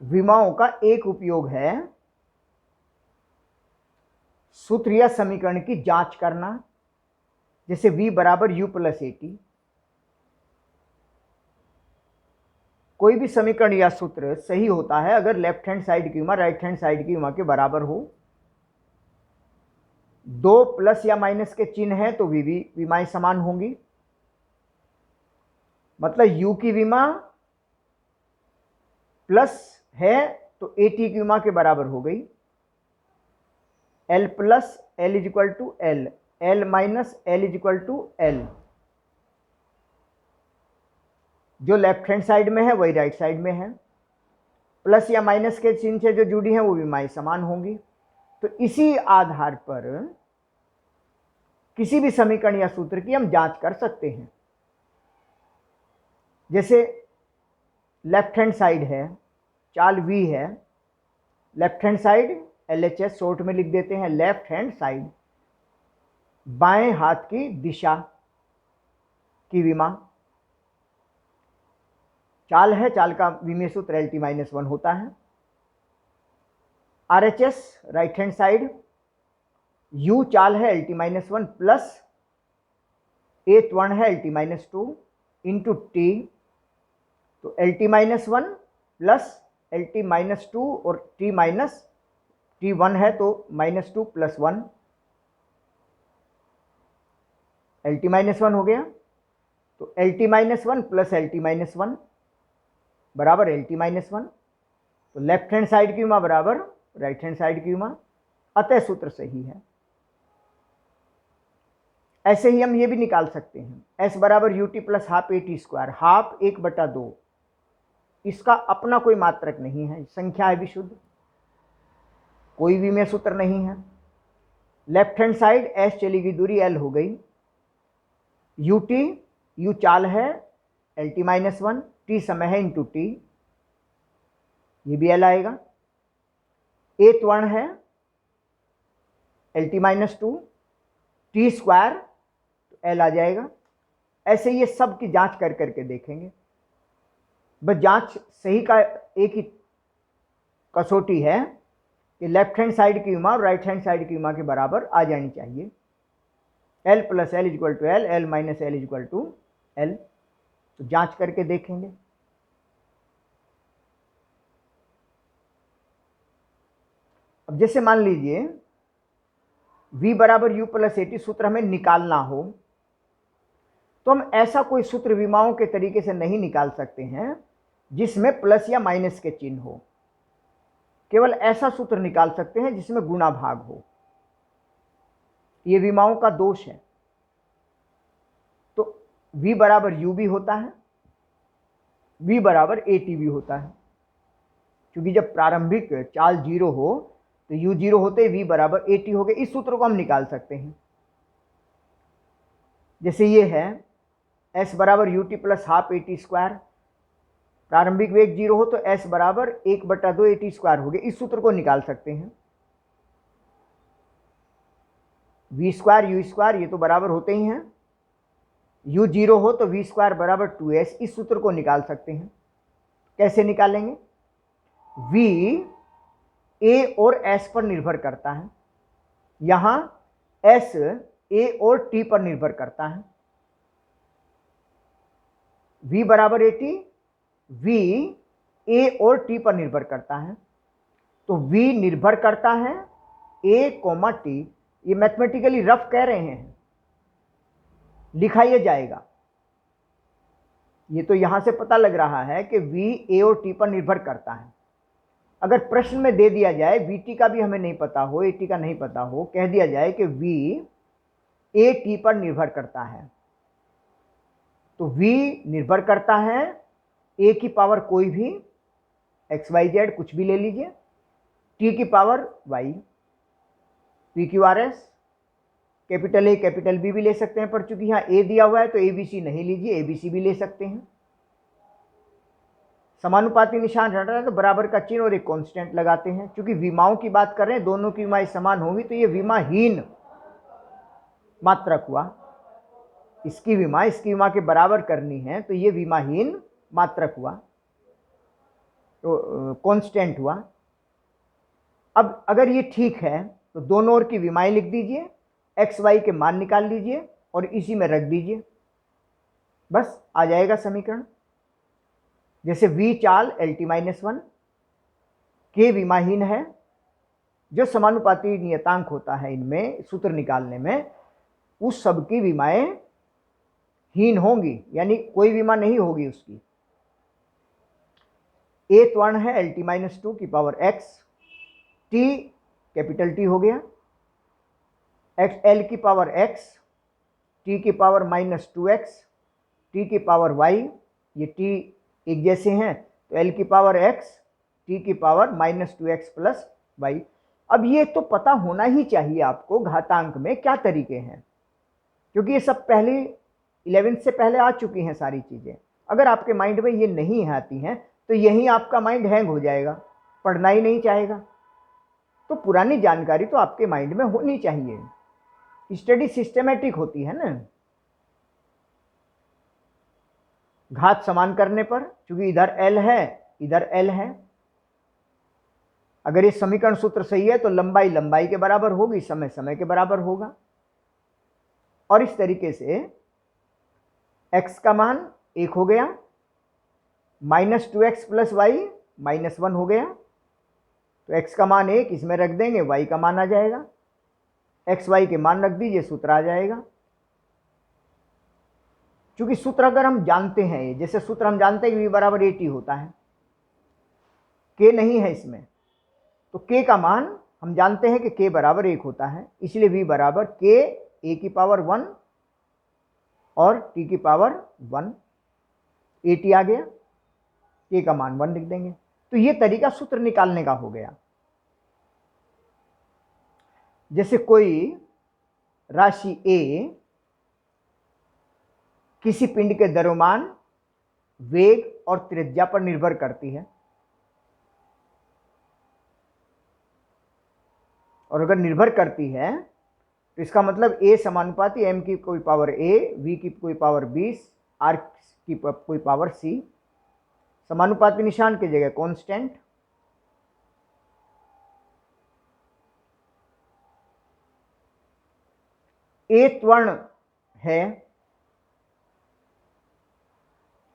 विमाओं का एक उपयोग है सूत्र या समीकरण की जांच करना, जैसे v बराबर u प्लस AT। कोई भी समीकरण या सूत्र सही होता है अगर लेफ्ट हैंड साइड की विमा राइट हैंड साइड की विमा के बराबर हो। दो प्लस या माइनस के चिन्ह है तो विमाएं समान होंगी। मतलब u की विमा प्लस है तो AT की विमा के बराबर हो गई। L plus L is equal to L, L minus L is equal to L। जो लेफ्ट हैंड साइड में है वही राइट साइड में है। प्लस या माइनस के चिन्ह से जो जुड़ी हैं वो विमाएं समान होंगी। तो इसी आधार पर किसी भी समीकरण या सूत्र की हम जांच कर सकते हैं। जैसे लेफ्ट हैंड साइड है, चाल V है, left hand side LHS short में लिख देते हैं, लेफ्ट हैंड साइड, बाएं हाथ की दिशा की विमा। चाल है, चाल का विमीय सूत्र LT-1 होता है। RHS right hand side, U चाल है LT-1 प्लस A त्वरण है LT-2 इंटू T। तो LT-1 प्लस LT-2 और T-1 है तो -2 प्लस 1 LT-1 हो गया। तो LT-1 प्लस LT-1 बराबर LT-1। तो लेफ्ट हैंड साइड की विमा बराबर राइट हैंड साइड की विमा, अतः सूत्र सही है। ऐसे ही हम ये भी निकाल सकते हैं S बराबर UT plus half AT square, half 1/2। इसका अपना कोई मात्रक नहीं है, संख्या है विशुद्ध, कोई विमीय सूत्र नहीं है। लेफ्ट हैंड साइड S चली गई दूरी L हो गई। UT, U चाल है LT-1, T समय है इंटू T, ये भी L आएगा। A त्वरण है LT-2, T स्क्वायर तो L आ जाएगा। ऐसे ये सब की जांच कर करके देखेंगे। बस जांच सही का एक ही कसौटी है कि लेफ्ट हैंड साइड की विमा और राइट हैंड साइड की विमा के बराबर आ जानी चाहिए। L plus L is equal to L, L minus L is equal to L। तो जांच करके देखेंगे। अब जैसे मान लीजिए V बराबर U प्लस AT सूत्र हमें निकालना हो, तो हम ऐसा कोई सूत्र विमाओं के तरीके से नहीं निकाल सकते हैं जिसमें प्लस या माइनस के चिन्ह हो। केवल ऐसा सूत्र निकाल सकते हैं जिसमें गुणा भाग हो। ये विमाओं का दोष है। तो V बराबर U भी होता है, V बराबर AT भी होता है, क्योंकि जब प्रारंभिक चाल 0 हो तो U 0 होते V बराबर AT हो गए। इस सूत्र को हम निकाल सकते हैं। जैसे ये है S बराबर UT plus half AT square, प्रारंभिक वेग 0 हो तो S बराबर 1/2 AT स्क्वायर हो गए। इस सूत्र को निकाल सकते हैं। V स्क्वायर U स्क्वायर ये तो बराबर होते ही हैं। U 0 हो तो V स्क्वायर बराबर 2S, इस सूत्र को निकाल सकते हैं। कैसे निकालेंगे? V A और S पर निर्भर करता है, यहां S A और T पर निर्भर करता है। V बराबर AT, V A और T पर निर्भर करता है। तो V निर्भर करता है A, T। ये मैथमेटिकली रफ कह रहे हैं, लिखा ये जाएगा। ये तो यहां से पता लग रहा है कि V A और T पर निर्भर करता है। अगर प्रश्न में दे दिया जाए VT का भी हमें नहीं पता हो, AT का नहीं पता हो, कह दिया जाए कि V A T पर निर्भर करता है, तो V निर्भर करता है A की पावर कोई भी XYZ कुछ भी ले लीजिए, T की power Y, PQRS, capital A capital B भी ले सकते हैं, पर चूंकि यहाँ A दिया हुआ है तो ABC नहीं लीजिए, ABC भी ले सकते हैं। समानुपाती निशान हट रहा है तो बराबर का चिन्ह और एक कांस्टेंट लगाते हैं। क्योंकि विमाओं की बात कर रहे हैं, दोनों की विमाएं समान होंगी तो ये विमाहीन मात्रक हुआ। इसकी विमा के बराबर करनी है तो ये विमाहीन मात्रक हुआ। तो कांस्टेंट हुआ। अब अगर ये ठीक है तो दोनों ओर की विमाएं लिख दीजिए, एक्स वाई के मान निकाल लीजिए और इसी में रख दीजिए, बस आ जाएगा समीकरण। जैसे v चाल LT-1 के विमाहीन है, जो समानुपाती नियतांक होता है इनमें सूत्र निकालने में, उस सब की विमाएं हीन होंगी, यानी कोई विमा नहीं होगी उसकी। ए त्वरण है LT-2 की power x, t capital T हो गया, l की पावर x, t की पावर -2x, t की पावर y, ये t एक जैसे हैं तो l की पावर x, t की पावर -2x प्लस y। अब ये तो पता होना ही चाहिए आपको घातांक में क्या तरीके हैं, क्योंकि ये सब पहले 11th से पहले आ चुकी हैं सारी चीज़ें। अगर आपके माइंड में ये नहीं आती हैं तो यहीं आपका माइंड हैंग हो जाएगा, पढ़ना ही नहीं चाहेगा। तो पुरानी जानकारी तो आपके माइंड में होनी चाहिए, स्टडी सिस्टमेटिक होती है ना। घात समान करने पर, क्योंकि इधर l है इधर l है, अगर ये समीकरण सूत्र सही है तो लंबाई लंबाई के बराबर होगी, समय समय के बराबर होगा। और इस तरीके से x का मान 1 हो गया, -2x प्लस वाई -1 हो गया, तो x का मान 1 इसमें रख देंगे, y का मान आ जाएगा, x y के मान रख दीजिए, सूत्र आ जाएगा। क्योंकि सूत्र अगर हम जानते हैं, जैसे सूत्र हम जानते हैं कि v बराबर AT होता है, k नहीं है इसमें, तो k का मान हम जानते हैं कि k बराबर 1 होता है, इसलिए v बराबर k a की पावर 1 और t की पावर 1, AT आ गया, k का मान 1 लिख देंगे। तो ये तरीका सूत्र निकालने का हो गया। जैसे कोई राशि a किसी पिंड के द्रव्यमान, वेग और त्रिज्या पर निर्भर करती है, और अगर निर्भर करती है तो इसका मतलब a समानुपाती m की कोई पावर a, v की कोई पावर 20, r की कोई पावर c, समानुपाती निशान की जगह कांस्टेंट, a त्वरण है,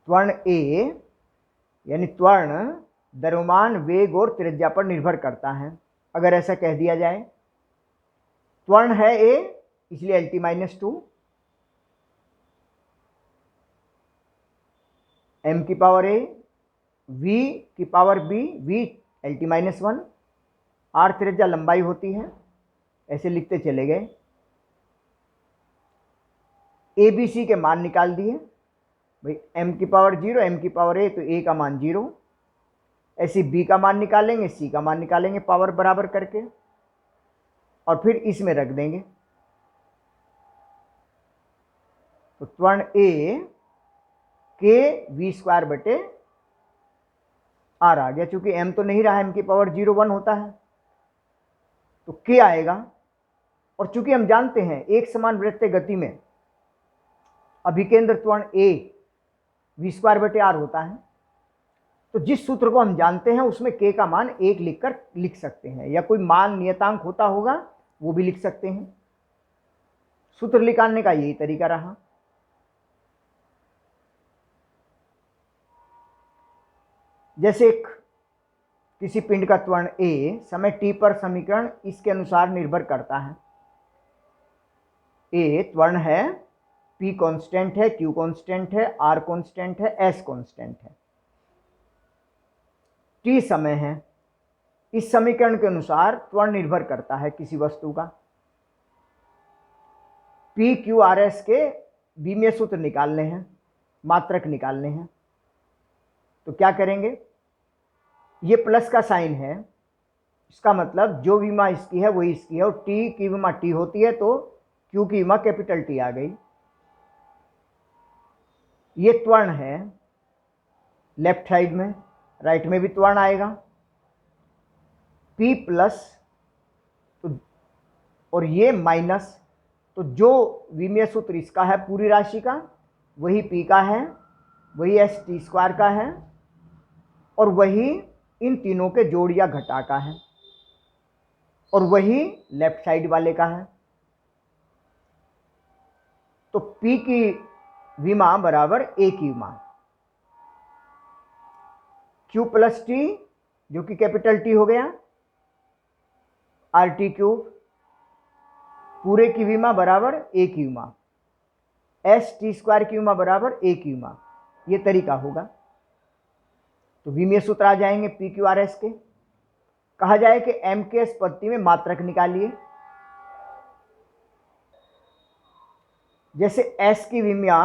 त्वरण a यानी त्वरण द्रव्यमान, वेग और त्रिज्या पर निर्भर करता है। अगर ऐसा कह दिया जाए, त्वरण है a इसलिए LT-2, m की पावर a, v की power b, v LT-1, r त्रिज्या लंबाई होती है, ऐसे लिखते चले गए। a b c के मान निकाल दिए भाई, m की पावर 0, m की पावर a, तो a का मान 0, ऐसे b का मान निकालेंगे, c का मान निकालेंगे पावर बराबर करके, और फिर इसमें रख देंगे। तो त्वरण a k v² बटे r आ गया, चूंकि m तो नहीं रहा, m की पावर 0 1 होता है, तो k आएगा। और चूंकि हम जानते हैं एक समान वृत्तीय गति में अभिकेंद्र त्वरण a v² बटे r होता है, तो जिस सूत्र को हम जानते हैं उसमें k का मान 1 लिख सकते हैं, या कोई मान नियतांक होता होगा वो भी लिख सकते हैं। सूत्र निकालने का यही तरीका रहा। जैसे किसी पिंड का त्वरण a समय t पर समीकरण इसके अनुसार निर्भर करता है। a त्वरण है, p कांस्टेंट है, q कांस्टेंट है, r कांस्टेंट है, s कांस्टेंट है, t समय है। इस समीकरण के अनुसार त्वरण निर्भर करता है किसी वस्तु का। p q r s के विमीय सूत्र निकालने हैं, मात्रक निकालने हैं, तो क्या करेंगे, ये प्लस का साइन है, इसका मतलब जो विमा इसकी है वही इसकी है, और t की विमा t होती है तो q की विमा कैपिटल T आ गई। ये त्वरण है लेफ्ट साइड में, राइट में भी त्वरण आएगा, p प्लस तो और ये माइनस, तो जो विमीय सूत्र इसका है पूरी राशि का वही p का है, वही s t² का है, और वही इन तीनों के जोड़ या घटा का है और वही लेफ्ट साइड वाले का है। तो P की विमा बराबर A की विमा, Q प्लस T जो कि कैपिटल T हो गया, RT क्यूब, पूरे की विमा बराबर A की विमा, S T स्क्वायर की विमा बराबर A की विमा। ये तरीका होगा। तो विमीय सूत्र आ जाएंगे P Q R S के। कहा जाए कि M के इस पद्धति में मात्रक निकालिए। जैसे S की विमा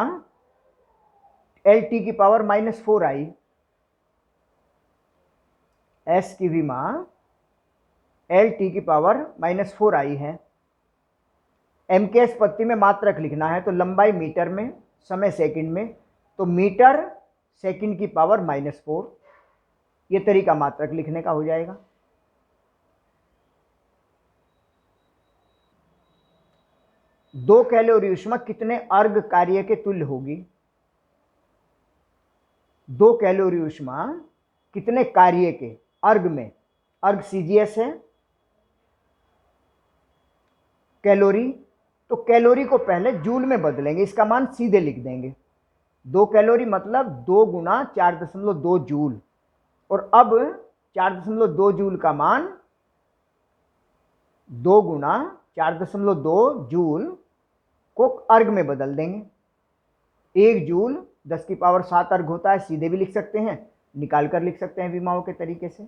LT की पावर -4 आई, S की विमा LT की पावर -4 आई है। M के इस पद्धति में मात्रक लिखना है तो लंबाई मीटर में, समय सेकंड में, तो मीटर सेकंड की पावर -4। ये तरीका मात्रक लिखने का हो जाएगा। दो कैलोरी ऊष्मा कितने अर्ग कार्य के तुल्य होगी? 2 कैलोरी ऊष्मा कितने कार्य के अर्ग में, अर्ग CGS है, कैलोरी, तो कैलोरी को पहले जूल में बदलेंगे, इसका मान सीधे लिख देंगे। 2 कैलोरी मतलब 2 गुना 4.2 जूल, और अब 4.2 जूल का मान 2 गुना 4.2 जूल को अर्ग में बदल देंगे। 1 जूल 10 की पावर 7 अर्ग होता है, सीधे भी लिख सकते हैं, निकाल कर लिख सकते हैं विमाओं के तरीके से।